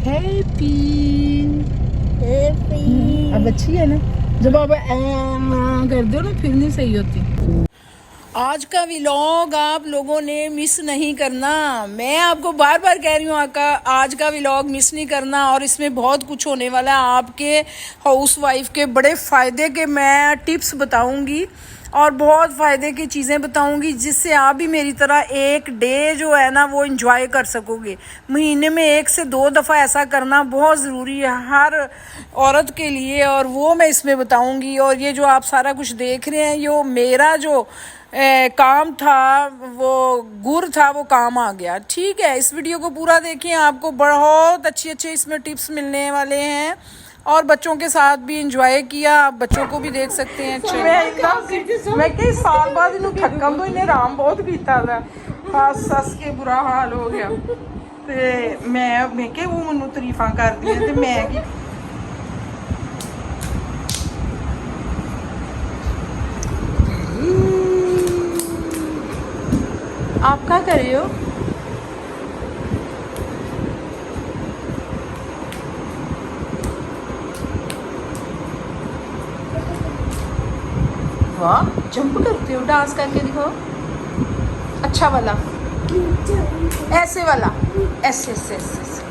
Happy अब अच्छी है ना। जब आप कर दो ना फिर नहीं सही होती। आज का व्लॉग आप लोगों ने मिस नहीं करना। मैं आपको बार बार कह रही हूँ आज का व्लॉग मिस नहीं करना। और इसमें बहुत कुछ होने वाला है। आपके हाउसवाइफ के बड़े फ़ायदे के मैं टिप्स बताऊंगी और बहुत फ़ायदे की चीज़ें बताऊंगी जिससे आप भी मेरी तरह एक डे जो है ना वो एंजॉय कर सकोगे। महीने में 1 से 2 दफ़ा ऐसा करना बहुत ज़रूरी है हर औरत के लिए, और वो मैं इसमें बताऊंगी। और ये जो आप सारा कुछ देख रहे हैं, ये मेरा जो काम था, वो गुर था, वो काम आ गया। ठीक है, इस वीडियो को पूरा देखें, आपको बहुत अच्छे अच्छे इसमें टिप्स मिलने वाले हैं। और बच्चों के साथ भी एंजॉय किया, आप बच्चों को भी देख सकते हैं। मैं कई साल बाद इन्हें थकम तो इन्हें आराम बहुत कीता था। हस हस के बुरा हाल हो गया। ते मैं के वो मैनू तारीफां कर दी ते मैं की आप क्या कर रहे हो? वाह, जंप करते हो, डांस करके दिखाओ। अच्छा वाला, ऐसे वाला, ऐसे ऐसे ऐसे, ऐसे।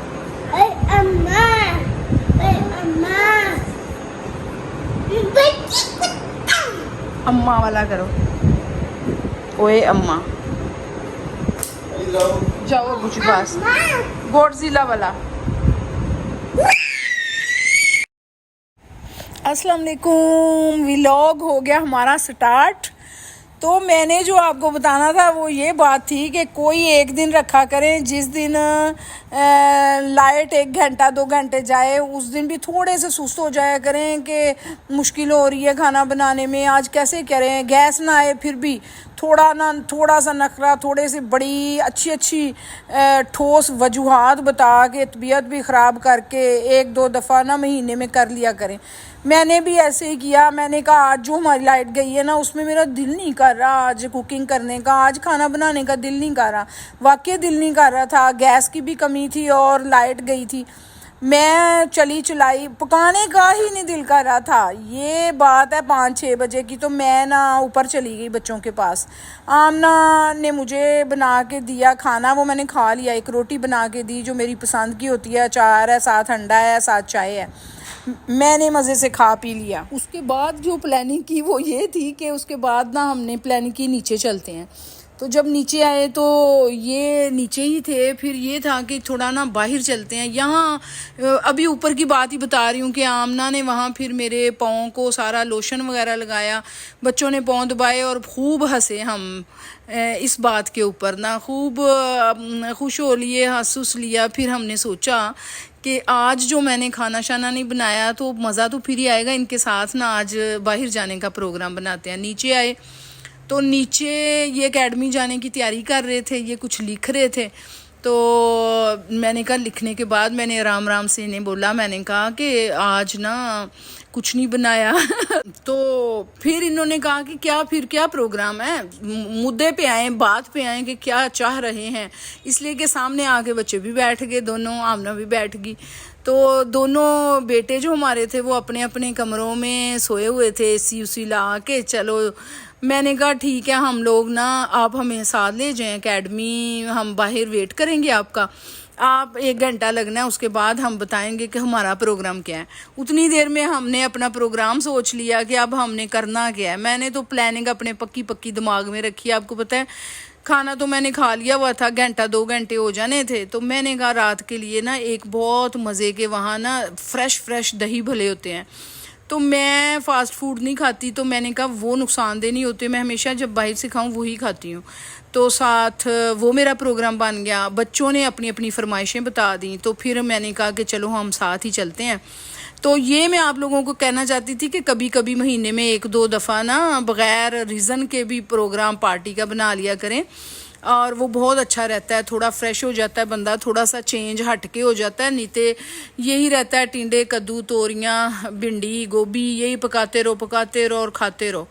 अम्मा वाला करो। ओए अम्मा, जाओ बुझ पास। गॉडजिला वाला। अस्सलाम वालेकुम। व्लॉग हो गया हमारा स्टार्ट। तो मैंने जो आपको बताना था वो ये बात थी कि कोई एक दिन रखा करें जिस दिन लाइट 1 घंटा 2 घंटे जाए, उस दिन भी थोड़े से सुस्त हो जाया करें कि मुश्किल हो रही है खाना बनाने में, आज कैसे करें, गैस ना आए, फिर भी थोड़ा सा नखरा, थोड़े से बड़ी अच्छी ठोस वजूहात बता के तबीयत भी ख़राब करके 1-2 दफ़ा ना महीने में कर लिया करें। मैंने भी ऐसे ही किया। मैंने कहा आज जो हमारी लाइट गई है ना, उसमें मेरा दिल नहीं कर रहा आज कुकिंग करने का, आज खाना बनाने का दिल नहीं कर रहा। वाकई दिल नहीं कर रहा था, गैस की भी कमी थी और लाइट गई थी। मैं चली चलाई, पकाने का ही नहीं दिल कर रहा था। ये बात है 5-6 बजे की। तो मैं ना ऊपर चली गई बच्चों के पास। आमना ने मुझे बना के दिया खाना, वो मैंने खा लिया। एक रोटी बना के दी जो मेरी पसंद की होती है, अचार है, साथ अंडा है, साथ चाय है। मैंने मज़े से खा पी लिया। उसके बाद जो प्लानिंग की वो ये थी कि उसके बाद ना हमने प्लानिंग की नीचे चलते हैं। तो जब नीचे आए तो ये नीचे ही थे, फिर ये था कि थोड़ा ना बाहर चलते हैं। यहाँ अभी ऊपर की बात ही बता रही हूँ कि आमना ने वहाँ फिर मेरे पाँव को सारा लोशन वगैरह लगाया, बच्चों ने पाँव दबाए और खूब हंसे हम इस बात के ऊपर ना, खूब खुश हो लिए, हंस लिया। फिर हमने सोचा कि आज जो मैंने खाना शाना नहीं बनाया तो मज़ा तो फिर ही आएगा इनके साथ ना, आज बाहर जाने का प्रोग्राम बनाते हैं। नीचे आए तो नीचे ये एकेडमी जाने की तैयारी कर रहे थे, ये कुछ लिख रहे थे। तो मैंने कहा, लिखने के बाद मैंने आराम से इन्हें बोला, मैंने कहा कि आज ना कुछ नहीं बनाया। तो फिर इन्होंने कहा कि क्या प्रोग्राम है, मुद्दे पे आए, बात पे आए कि क्या चाह रहे हैं। इसलिए कि सामने आके बच्चे भी बैठ गए, दोनों, आमना भी बैठ गई। तो दोनों बेटे जो हमारे थे वो अपने अपने कमरों में सोए हुए थे, एसी उसी ला के। चलो मैंने कहा ठीक है, हम लोग ना, आप हमें साथ ले जाएं एकेडमी, हम बाहर वेट करेंगे आपका, आप 1 घंटा लगना है, उसके बाद हम बताएंगे कि हमारा प्रोग्राम क्या है। उतनी देर में हमने अपना प्रोग्राम सोच लिया कि अब हमने करना क्या है। मैंने तो प्लानिंग अपने पक्की दिमाग में रखी है। आपको पता है, खाना तो मैंने खा लिया हुआ था, 1-2 घंटे हो जाने थे। तो मैंने कहा रात के लिए ना एक बहुत मज़े के वहाँ ना फ्रेश दही भले होते हैं। तो मैं फ़ास्ट फूड नहीं खाती, तो मैंने कहा वो नुकसानदेह नहीं होते, मैं हमेशा जब बाहर से खाऊं वही खाती हूँ। तो साथ वो मेरा प्रोग्राम बन गया। बच्चों ने अपनी अपनी फरमाइशें बता दी, तो फिर मैंने कहा कि चलो हम साथ ही चलते हैं। तो ये मैं आप लोगों को कहना चाहती थी कि कभी कभी महीने में 1-2 दफ़ा ना बग़ैर रीज़न के भी प्रोग्राम पार्टी का बना लिया करें, और वो बहुत अच्छा रहता है। थोड़ा फ्रेश हो जाता है बंदा, थोड़ा सा चेंज हटके हो जाता है। नहीं तो यही रहता है, टिंडे, कद्दू, तोरियां, भिंडी, गोभी, यही पकाते रहो और खाते रहो।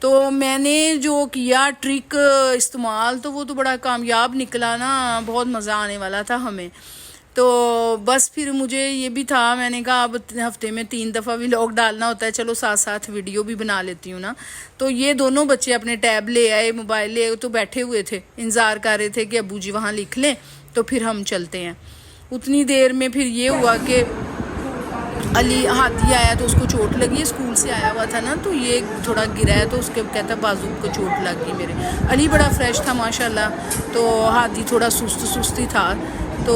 तो मैंने जो किया ट्रिक इस्तेमाल, तो वो तो बड़ा कामयाब निकला ना, बहुत मज़ा आने वाला था हमें। तो बस फिर मुझे ये भी था, मैंने कहा अब हफ्ते में 3 दफ़ा व्लॉग डालना होता है, चलो साथ साथ वीडियो भी बना लेती हूँ ना। तो ये दोनों बच्चे अपने टैब ले आए, मोबाइल ले आए, तो बैठे हुए थे, इंतज़ार कर रहे थे कि अबू जी वहाँ लिख लें तो फिर हम चलते हैं। उतनी देर में फिर ये हुआ कि अली हाथी आया तो उसको चोट लगी, स्कूल से आया हुआ था ना, तो ये थोड़ा गिरा है तो उसके कहता बाजू को चोट लग गई मेरे। अली बड़ा फ्रेश था माशाल्लाह, तो हाथी थोड़ा सुस्त ही था। तो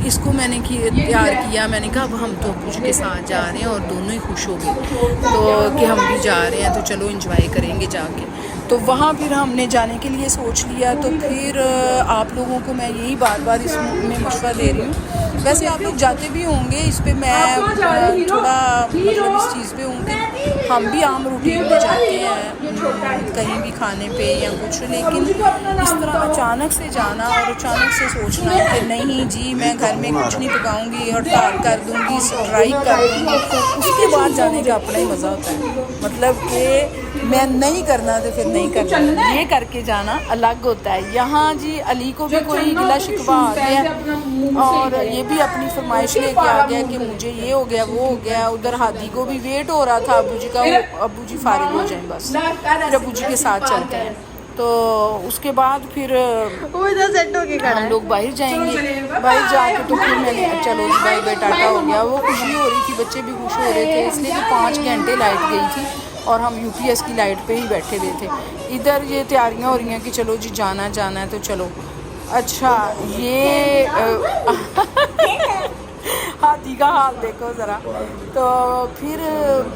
इसको मैंने तैयार किया, मैंने कहा अब हम तो अबू के साथ जा रहे हैं और दोनों ही खुश हो गए तो कि हम भी जा रहे हैं, तो चलो एंजॉय करेंगे जाके। तो वहाँ फिर हमने जाने के लिए सोच लिया। तो फिर आप लोगों को मैं यही बार बार इसमें मशवरा दे रही हूँ, वैसे आप लोग जाते भी होंगे इस पे, मैं थोड़ा मतलब इस चीज़ पे हूँ कि हम भी आम रूटीन में जाते हैं कहीं भी खाने पे या कुछ, लेकिन इस तरह अचानक से जाना और अचानक से सोचना कि नहीं जी मैं घर में कुछ नहीं पकाऊंगी, हड़ताल कर दूंगी, स्ट्राइक कर दूंगी, उसके बाद जाने का अपना ही मज़ा होता है। मतलब कि मैं नहीं करना तो फिर नहीं करना, ये करके जाना अलग होता है। यहाँ जी अली को भी कोई गिला शिकवा आ गया और ये भी अपनी फरमाइश लेके आ गया कि मुझे ये हो गया वो हो गया। उधर हादी को भी वेट हो रहा था अबू जी का, अबू जी फारिग हो जाए बस फिर अबू जी के साथ चलते हैं। तो उसके बाद फिर हम लोग बाहर जाएंगे, बाहर जाके तो फिर मैंने चलो जी भाई बेटाटा हो गया। वो खुशी हो रही थी, बच्चे भी खुश हो रहे थे, इसलिए कि 5 घंटे लाइट गई थी और हम यूपीएस की लाइट पे ही बैठे हुए थे। इधर ये तैयारियां हो रही हैं कि चलो जी जाना है तो चलो। अच्छा ये हाथी का हाल देखो ज़रा। तो फिर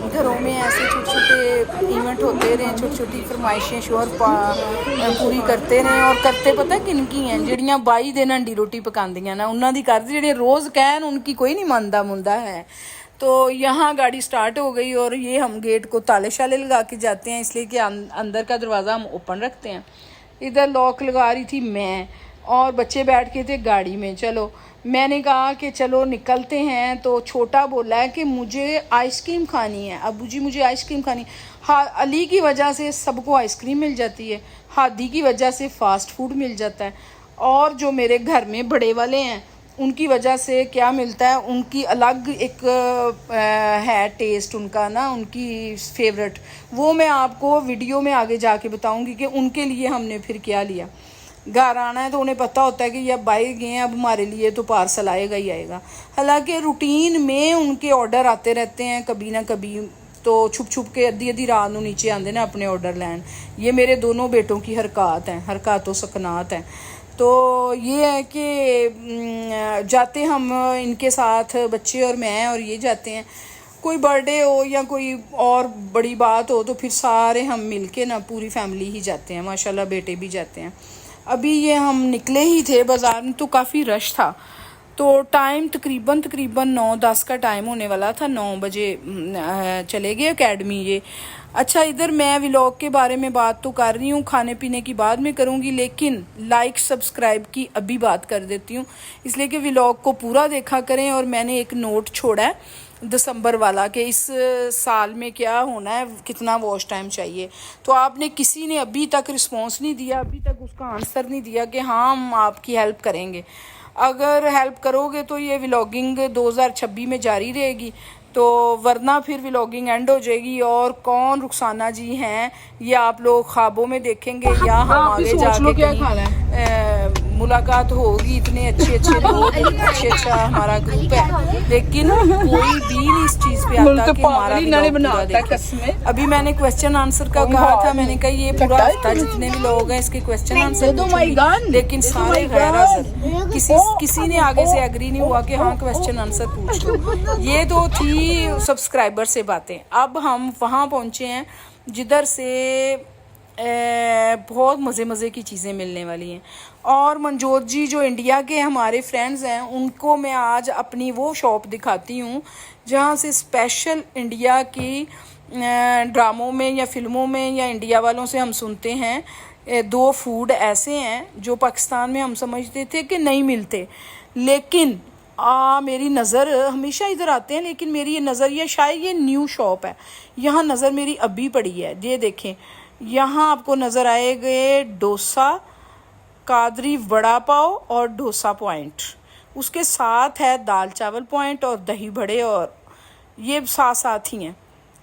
घरों में ऐसे छोटे छोटे इवेंट होते रहे, छोटी छोटी फरमाइशें शोहर पूरी करते रहे। और करते पता किन की हैं, जड़ियाँ 22 दिन हंडी रोटी पकांदियां ना उन्हों की करते, जेडे रोज़ कहन उनकी कोई नहीं मानता मुंदा है। तो यहाँ गाड़ी स्टार्ट हो गई और ये हम गेट को ताले शाले लगा के जाते हैं, इसलिए कि अंदर का दरवाज़ा हम ओपन रखते हैं। इधर लॉक लगा रही थी मैं और बच्चे बैठ के थे गाड़ी में। चलो मैंने कहा कि चलो निकलते हैं, तो छोटा बोला है कि मुझे आइसक्रीम खानी है, अबू जी मुझे आइसक्रीम खानी। हाँ, अली की वजह से सबको आइसक्रीम मिल जाती है, हादी की वजह से फ़ास्ट फूड मिल जाता है, और जो मेरे घर में बड़े वाले हैं उनकी वजह से क्या मिलता है, उनकी अलग एक है टेस्ट उनका ना, उनकी फेवरेट। वो मैं आपको वीडियो में आगे जाके बताऊंगी कि उनके लिए हमने फिर क्या लिया। घर आना है तो उन्हें पता होता है कि ये बाहर गए हैं, अब हमारे लिए तो पार्सल आएगा ही आएगा। हालांकि रूटीन में उनके ऑर्डर आते रहते हैं कभी ना कभी, तो छुप छुप के अद्धी अद्धी रात को नीचे आते ना अपने ऑर्डर लैन। ये मेरे दोनों बेटों की हरकत हैं, हरकत व सकनात हैं। तो ये है कि जाते हम इनके साथ, बच्चे और मैं और ये जाते हैं। कोई बर्थडे हो या कोई और बड़ी बात हो तो फिर सारे हम मिलके ना पूरी फैमिली ही जाते हैं, माशाल्लाह बेटे भी जाते हैं। अभी ये हम निकले ही थे बाज़ार में तो काफ़ी रश था, तो टाइम तकरीबन 9-10 का टाइम होने वाला था, 9 बजे चले गए एकेडमी ये। अच्छा, इधर मैं व्लॉग के बारे में बात तो कर रही हूँ, खाने पीने की बाद में करूँगी, लेकिन लाइक सब्सक्राइब की अभी बात कर देती हूँ, इसलिए कि व्लॉग को पूरा देखा करें। और मैंने एक नोट छोड़ा है दिसंबर वाला कि इस साल में क्या होना है, कितना वॉच टाइम चाहिए। तो आपने किसी ने अभी तक रिस्पॉन्स नहीं दिया, अभी तक उसका आंसर नहीं दिया कि हाँ हम आपकी हेल्प करेंगे। अगर हेल्प करोगे तो ये व्लॉगिंग 2026 में जारी रहेगी, तो वरना फिर व्लॉगिंग एंड हो जाएगी। और कौन रुखसाना जी हैं ये आप लोग ख्वाबों में देखेंगे या हम आगे जाके कहीं मुलाकात होगी। इतने अच्छे अच्छे लोग, अच्छा हमारा ग्रुप है, लेकिन कोई भी नहीं इस चीज़ पे आता कि हमारा व्लॉग देखे। अभी मैंने क्वेश्चन आंसर का कहा था, मैंने कहा ये पूरा हफ्ता जितने भी लोग हैं इसके क्वेश्चन आंसर, लेकिन सारे गैर हाजिर, किसी ने आगे से एग्री नहीं हुआ कि हाँ क्वेश्चन आंसर पूछ लो। ये तो थी सब्सक्राइबर से बातें। अब हम वहाँ पहुँचे हैं जिधर से बहुत मज़े की चीज़ें मिलने वाली हैं। और मनजोत जी जो इंडिया के हमारे फ्रेंड्स हैं, उनको मैं आज अपनी वो शॉप दिखाती हूँ जहाँ से स्पेशल इंडिया की ड्रामों में या फिल्मों में या इंडिया वालों से हम सुनते हैं 2 फूड ऐसे हैं जो पाकिस्तान में हम समझते थे कि नहीं मिलते, लेकिन मेरी नज़र हमेशा इधर आते हैं, लेकिन मेरी ये नज़र, ये शायद ये न्यू शॉप है, यहाँ नज़र मेरी अभी पड़ी है। ये देखें, यहाँ आपको नज़र आएगा डोसा, कादरी वड़ा पाव और डोसा पॉइंट। उसके साथ है दाल चावल पॉइंट और दही बड़े, और ये साथ साथ ही हैं।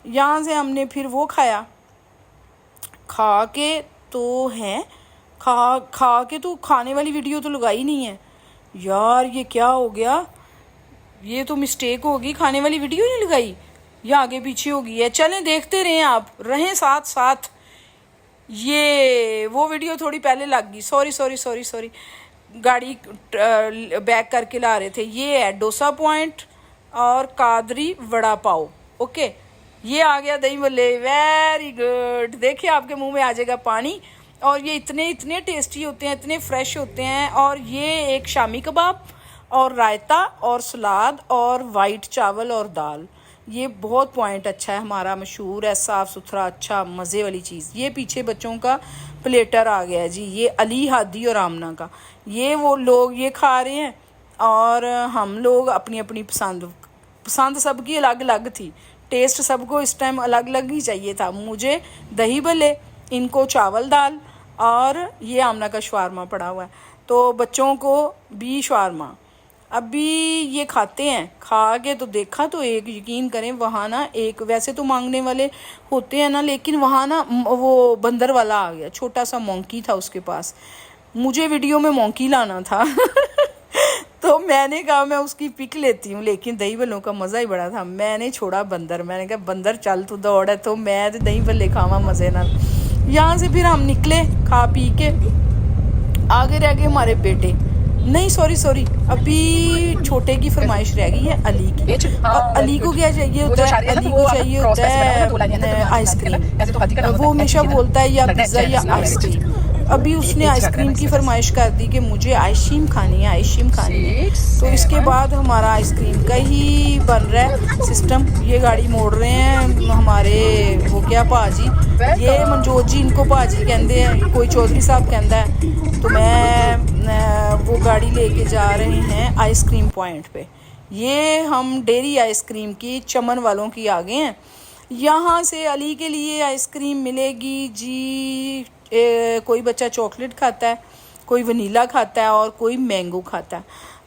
यहाँ से हमने फिर वो खाया, खा के तो है खा के तो खाने वाली वीडियो तो लगाई नहीं है यार, ये क्या हो गया, ये तो मिस्टेक होगी, खाने वाली वीडियो नहीं लगाई, ये आगे पीछे हो गई है। चलें देखते रहें, आप रहें साथ साथ। ये वो वीडियो थोड़ी पहले लग गई, सॉरी सॉरी सॉरी सॉरी, गाड़ी बैक करके ला रहे थे। ये है डोसा पॉइंट और कादरी वड़ा पाव। ओके, ये आ गया दही भल्ले, वेरी गुड। देखिए आपके मुंह में आ जाएगा पानी। और ये इतने इतने टेस्टी होते हैं, इतने फ्रेश होते हैं। और ये एक शामी कबाब और रायता और सलाद और वाइट चावल और दाल, ये बहुत पॉइंट अच्छा है हमारा, मशहूर है, साफ़ सुथरा, अच्छा मज़े वाली चीज़। ये पीछे बच्चों का प्लेटर आ गया जी, ये अली, हादी और आमना का। ये वो लोग ये खा रहे हैं और हम लोग अपनी अपनी पसंद सबकी अलग अलग थी, टेस्ट सबको इस टाइम अलग अलग ही चाहिए था। मुझे दही भल्ले, इनको चावल दाल, और ये आमना का शवारमा पड़ा हुआ है, तो बच्चों को भी शवारमा। अभी ये खाते हैं, खा के तो देखा तो एक, यकीन करें वहाँ ना एक, वैसे तो मांगने वाले होते हैं ना, लेकिन वहाँ ना वो बंदर वाला आ गया, छोटा सा मोंकी था उसके पास, मुझे वीडियो में मोंकी लाना था तो मैंने कहा मैं उसकी पिक लेती हूँ, लेकिन दही भल्लों का मज़ा ही बड़ा था। मैंने छोड़ा बंदर, मैंने कहा बंदर चल तू दौड़ है, तो मैं तो दही भल्ले खावा मज़े ना। यहाँ से फिर हम निकले खा पी के, आगे रह गए हमारे बेटे, नहीं सॉरी अभी छोटे की फरमाइश रह गई है अली की। और अली को क्या चाहिए होता है, अली को चाहिए होता है आइसक्रीम, वो हमेशा बोलता है या पिज़्ज़ा या आइसक्रीम। अभी उसने आइसक्रीम की फरमाइश कर दी कि मुझे आइसक्रीम खानी है, आइसक्रीम खानी है। तो इसके बाद हमारा आइसक्रीम का ही बन रहा है सिस्टम। ये गाड़ी मोड़ रहे हैं हमारे वो क्या भाजी, ये मनजोत जी, इनको भाजी कहते हैं, कोई चौधरी साहब कहता है। तो मैं वो गाड़ी लेके जा रहे हैं आइसक्रीम पॉइंट पे। ये हम डेयरी आइसक्रीम की चमन वालों की आ गए हैं। यहाँ से अली के लिए आइसक्रीम मिलेगी जी, कोई बच्चा चॉकलेट खाता है, कोई वनीला खाता है और कोई मैंगो खाता है।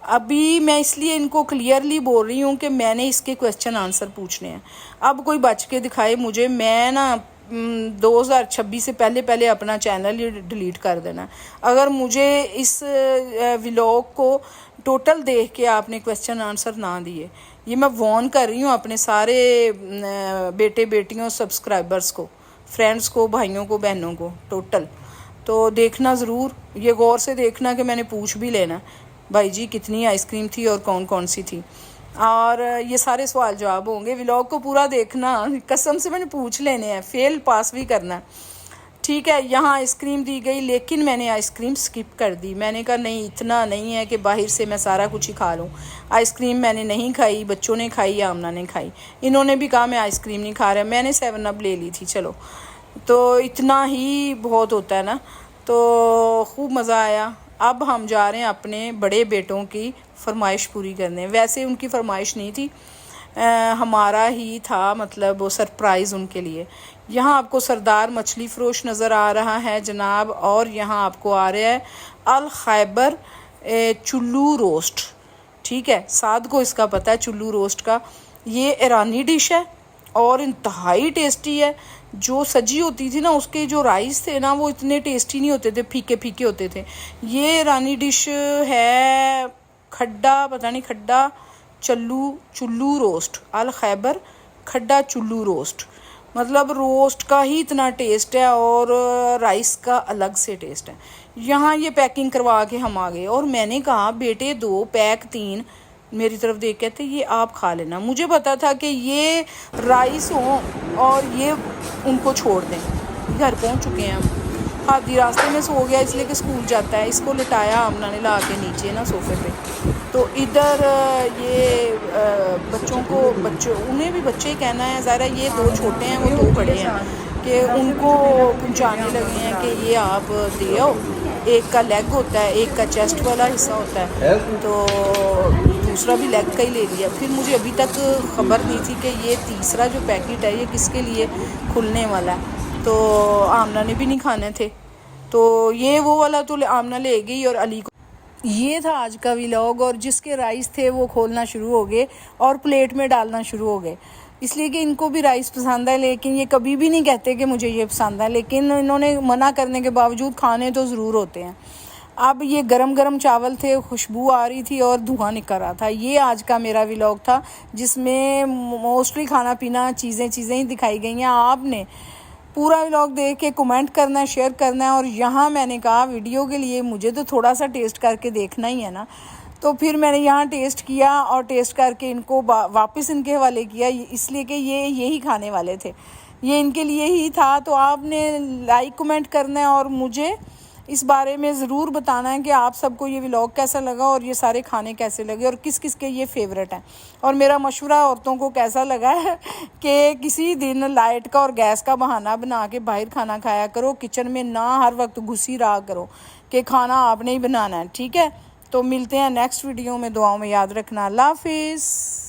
अभी मैं इसलिए इनको क्लियरली बोल रही हूँ कि मैंने इसके क्वेश्चन आंसर पूछने हैं। अब कोई बच के दिखाए मुझे, मैं ना 2026 से पहले अपना चैनल ही डिलीट कर देना। अगर मुझे इस व्लॉग को टोटल देख के आपने क्वेश्चन आंसर ना दिए, ये मैं वॉर्न कर रही हूँ अपने सारे बेटे बेटियों सब्सक्राइबर्स को, फ्रेंड्स को, भाइयों को, बहनों को टोटल। तो देखना ज़रूर, ये गौर से देखना कि मैंने पूछ भी लेना भाई जी कितनी आइसक्रीम थी और कौन कौन सी थी, और ये सारे सवाल जवाब होंगे। व्लॉग को पूरा देखना, कसम से मैंने पूछ लेने हैं, फेल पास भी करना है, ठीक है। यहाँ आइसक्रीम दी गई, लेकिन मैंने आइसक्रीम स्किप कर दी। मैंने कहा नहीं, इतना नहीं है कि बाहर से मैं सारा कुछ ही खा लूँ। आइसक्रीम मैंने नहीं खाई, बच्चों ने खाई या आमना ने खाई, इन्होंने भी कहा मैं आइसक्रीम नहीं खा रहा। मैंने 7 अप ले ली थी, चलो, तो इतना ही बहुत होता है ना। तो खूब मज़ा आया। अब हम जा रहे हैं अपने बड़े बेटों की फरमाइश पूरी करने। वैसे उनकी फरमाइश नहीं थी, हमारा ही था, मतलब वो सरप्राइज़ उनके लिए। यहाँ आपको सरदार मछली फ़रोश नज़र आ रहा है जनाब, और यहाँ आपको आ रहा है अल खैबर चुल्लू रोस्ट, ठीक है। साद को इसका पता है चुल्लू रोस्ट का। ये ईरानी डिश है और इंतहाई टेस्टी है। जो सजी होती थी ना, उसके जो राइस थे ना, वो इतने टेस्टी नहीं होते थे, फीके फीके होते थे। ये ईरानी डिश है खड्डा, पता नहीं खड्डा चुल्लू रोस्ट, अल खैबर खड्डा चुल्लू रोस्ट, मतलब रोस्ट का ही इतना टेस्ट है और राइस का अलग से टेस्ट है। यहाँ ये पैकिंग करवा के हम आ गए, और मैंने कहा बेटे 2 पैक 3, मेरी तरफ देख के थे ये आप खा लेना। मुझे पता था कि ये राइस हो और ये उनको छोड़ दें। घर पहुँच चुके हैं हम। हादी रास्ते में सो गया इसलिए कि स्कूल जाता है, इसको लिटाया हमने ने ला के नीचे ना सोफे पे। तो इधर ये बच्चों उन्हें भी बच्चे कहना है, ज़रा ये 2 छोटे हैं वो 2 बड़े हैं, कि उनको पहुँचाने लगे हैं कि ये आप दे आओ। एक का लेग होता है, एक का चेस्ट वाला हिस्सा होता है, तो दूसरा भी लेग का ही ले लिया। फिर मुझे अभी तक खबर नहीं थी कि ये तीसरा जो पैकेट है ये किसके लिए खुलने वाला है। तो आमना ने भी नहीं खाने थे, तो ये वो वाला तो आमना ले गई और अली को ये था आज का व्लॉग। और जिसके राइस थे वो खोलना शुरू हो गए और प्लेट में डालना शुरू हो गए, इसलिए कि इनको भी राइस पसंद है। लेकिन ये कभी भी नहीं कहते कि मुझे ये पसंद है, लेकिन इन्होंने मना करने के बावजूद खाने तो ज़रूर होते हैं। अब ये गरम गरम चावल थे, खुशबू आ रही थी और धुआं निकल रहा था। ये आज का मेरा व्लॉग था, जिसमें मोस्टली खाना पीना चीज़ें ही दिखाई गई हैं। आपने पूरा व्लॉग देख के कमेंट करना है, शेयर करना है। और यहाँ मैंने कहा वीडियो के लिए मुझे तो थोड़ा सा टेस्ट करके देखना ही है ना, तो फिर मैंने यहाँ टेस्ट किया और टेस्ट करके इनको वापस इनके हवाले किया, इसलिए कि ये यही खाने वाले थे, ये इनके लिए ही था। तो आपने लाइक कमेंट करना है और मुझे इस बारे में ज़रूर बताना है कि आप सबको ये व्लॉग कैसा लगा और ये सारे खाने कैसे लगे और किस किस के ये फेवरेट हैं। और मेरा मशवरा औरतों को कैसा लगा है कि किसी दिन लाइट का और गैस का बहाना बना के बाहर खाना खाया करो, किचन में ना हर वक्त घुसी रहा करो कि खाना आपने ही बनाना है, ठीक है। तो मिलते हैं नेक्स्ट वीडियो में, दुआओं में याद रखना। अल्लाह हाफिज़।